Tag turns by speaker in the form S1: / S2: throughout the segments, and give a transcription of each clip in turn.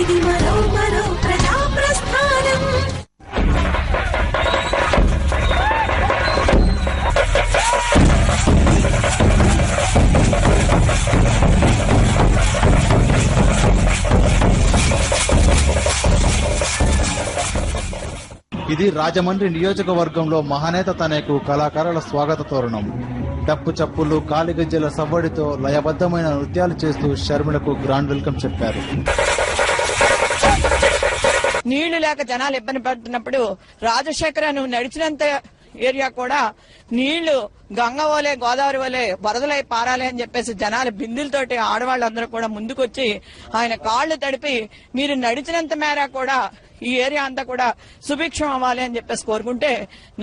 S1: ఇది మరో ప్రజా ప్రస్థానం.
S2: ఇది రాజమండ్రి నియోజకవర్గంలో మహానేత తనకు కళాకారుల స్వాగత తోరణం. డప్పు చప్పులు, కాలిగజ్జల సవ్వడితో లయబద్దమైన నృత్యాలు చేస్తూ షర్మిలకు గ్రాండ్ వెల్కమ్ చెప్పారు.
S3: నీళ్లు లేక జనాలు ఇబ్బంది పడుతున్నప్పుడు రాజశేఖర నువ్వు నడిచినంత ఏరియా కూడా నీళ్లు గంగ వలె గోదావరి వలె వరదలై పారాలి అని చెప్పేసి జనాలు బిందులతోటి ఆడవాళ్ళందరూ కూడా ముందుకొచ్చి ఆయన కాళ్లు తడిపి మీరు నడిచినంత మేర కూడా ఈ ఏరియా అంతా కూడా సుభిక్షం అవ్వాలి అని చెప్పేసి కోరుకుంటే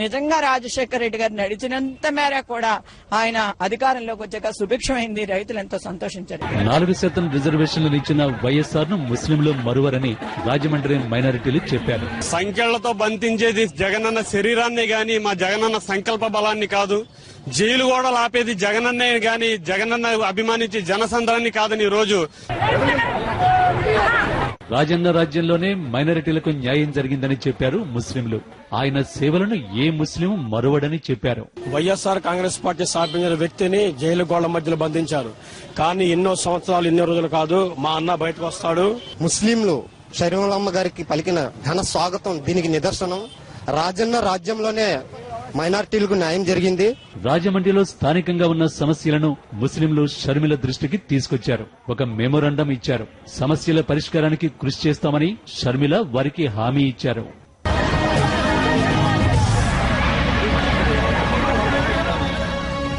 S3: నిజంగా రాజశేఖర రెడ్డి గారు నడిచినంత మేర కూడా ఆయన అధికారంలోకి వచ్చాక సుభిక్షమైంది. రైతులు ఎంతో సంతోషించారు.
S4: 4% రిజర్వేషన్లు ఇచ్చిన వైఎస్ఆర్ ను ముస్లింలు మరువరని రాజమండ్రి మైనారిటీలు చెప్పారు.
S5: సంఖ్యలతో బంధించేది జగనన్న శరీరాన్ని గాని మా జగనన్న సంకల్ప బలాన్ని కాదు. జైలు కూడా ఆపేది జగనన్నే గాని జగనన్న అభిమానించి జనసంద్రాన్ని కాదని ఈ రోజు
S4: రాజన్న రాజ్యంలోనే మైనారిటీలకు న్యాయం జరిగిందని చెప్పారు ముస్లింలు. ఆయన సేవలను ఏ ముస్లిం మరువడని చెప్పారు.
S5: వైఎస్ఆర్ కాంగ్రెస్ పార్టీ స్థాపించిన వ్యక్తిని జైలు గోళ్ల మధ్యలో బంధించారు. కానీ ఎన్నో సంవత్సరాలు ఎన్నో రోజులు కాదు మా అన్న బయటకు వస్తాడు.
S6: ముస్లింలు షర్మిలమ్మ గారికి పలికిన ఘన స్వాగతం దీనికి నిదర్శనం. రాజన్న రాజ్యంలోనే మైనారిటీలకు న్యాయం జరిగింది.
S4: రాజమండ్రిలో స్థానికంగా ఉన్న సమస్యలను ముస్లింలు షర్మిల దృష్టికి తీసుకొచ్చారు. ఒక మెమోరాండం ఇచ్చారు. సమస్యల పరిష్కారానికి కృషి చేస్తామని షర్మిల వారికి హామీ ఇచ్చారు.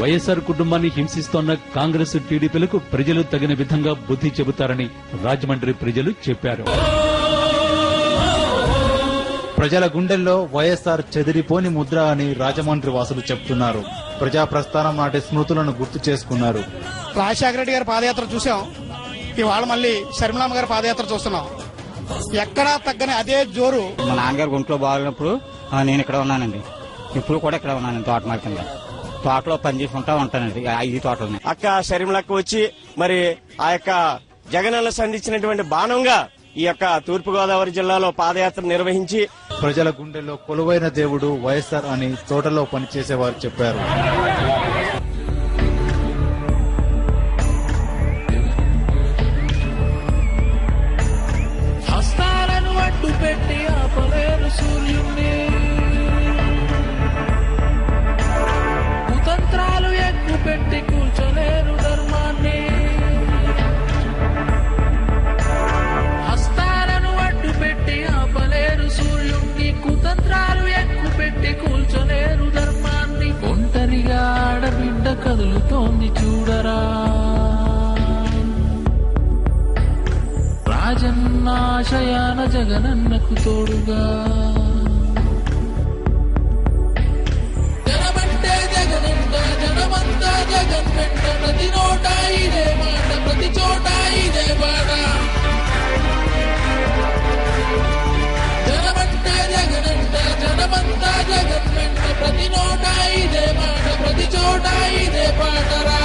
S4: వైఎస్ఆర్ కుటుంబాన్ని హింసిస్తోన్న కాంగ్రెస్, టీడీపీలకు ప్రజలు తగిన విధంగా బుద్ధి చెబుతారని రాజమండ్రి ప్రజలు చెప్పారు.
S2: ప్రజల గుండెల్లో వైఎస్ఆర్ చెదిరిపోని ముద్ర అని రాజమండ్రి వాసులు చెప్తున్నారు. ప్రజా ప్రస్థానం నాటి స్మృతులను గుర్తు చేసుకున్నారు.
S7: రాజశేఖర రెడ్డి గారి పాదయాత్ర చూసాం, ఇవాళ మళ్ళీ షర్మిలమ్మ గారి పాదయాత్ర చూస్తున్నాం. ఎక్కడా తగ్గని అదే జోరు.
S8: మా నాన్నగారు ఒంట్లో బాగున్నప్పుడు నేను ఇక్కడ ఉన్నానండి. ఇప్పుడు కూడా ఇక్కడ ఉన్నానండి. తోటమాల కింద తోటలో పనిచేసుకుంటా ఉంటానండి. ఈ తోటలో
S5: అక్క షర్మిలక్క వచ్చి మరి ఆ యొక్క జగనన్న సంధించినటువంటి బాణంగా ఈ యొక్క తూర్పుగోదావరి జిల్లాలో పాదయాత్ర నిర్వహించి
S2: ప్రజల గుండెల్లో కొలువైన దేవుడు వైఎస్ఆర్ అని తోటలో పనిచేసేవారు చెప్పారు.
S9: హస్తాలను అడ్డు పెట్టి ఆపలేరు సూర్యుణ్ణి, కుతంత్రాలు ఎక్కు పెట్టి కూర్చోలేరు ధర్మాన్ని. హస్తాలను అడ్డు పెట్టి ఆపలేరు సూర్యుణ్ణి, కుతంత్రాలు ఎక్కు పెట్టి కూల్చోలేరు ధర్మాన్ని. ఒంటరిగా ఆడబిడ్డ కదులుతోంది చూడరా, రాజన్న ఆశయాన జగనన్నకు తోడుగా. జనమంటే జగనంట, జనమంతా జగన్ వెంట, ప్రతి నోట ఇదే మాట, ప్రతి చోట ఇదే బాట. జనమంటే జగనంట, జనమంతా జగన్ వెంట, ప్రతి నోట ఇదే మాట, ప్రతి చోట ఇదే పాటరా.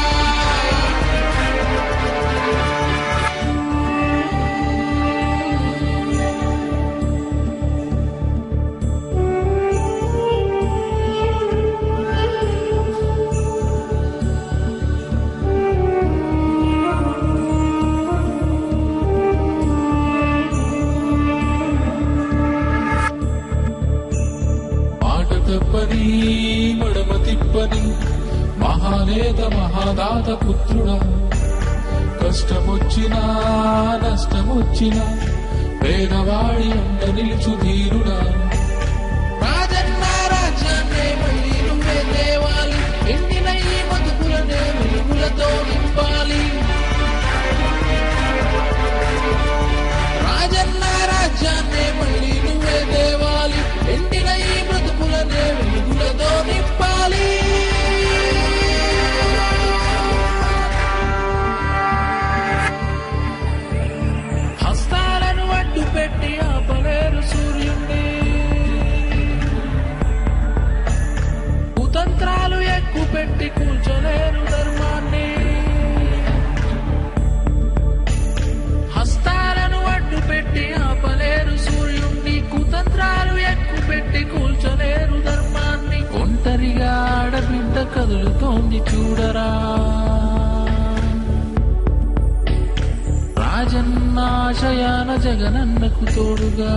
S9: తప్పని మడమ తిప్పని మహానేత మహాదాత పుత్రుడా, కష్టమొచ్చినా నష్టమొచ్చినా పేదవాడి అండ నిలుచు ధీరుడా. రాజన్న రాజ్యాన్నే మళ్ళీ నువ్వే తేవాలి, ఎండిన ఈ బతుకులనే వెలుగులతో నింపాలి. రాజన్న రాజ్యాన్నే మళ్ళీ నువ్వే తేవాలి, ఎండిన ఈ బ్రతుకులనే వెలుగులతో నింపాలి. హస్తాలను అడ్డు పెట్టి ఆపలేరు సూర్యుణ్ణి, కుతంత్రాలు ఎక్కు పెట్టి కూల్చోలేరు ధర్మాన్ని. హస్తాలను అడ్డు పెట్టి తోడి చూడరా రాజన్న ఆశయాన జగనన్నకు తోడుగా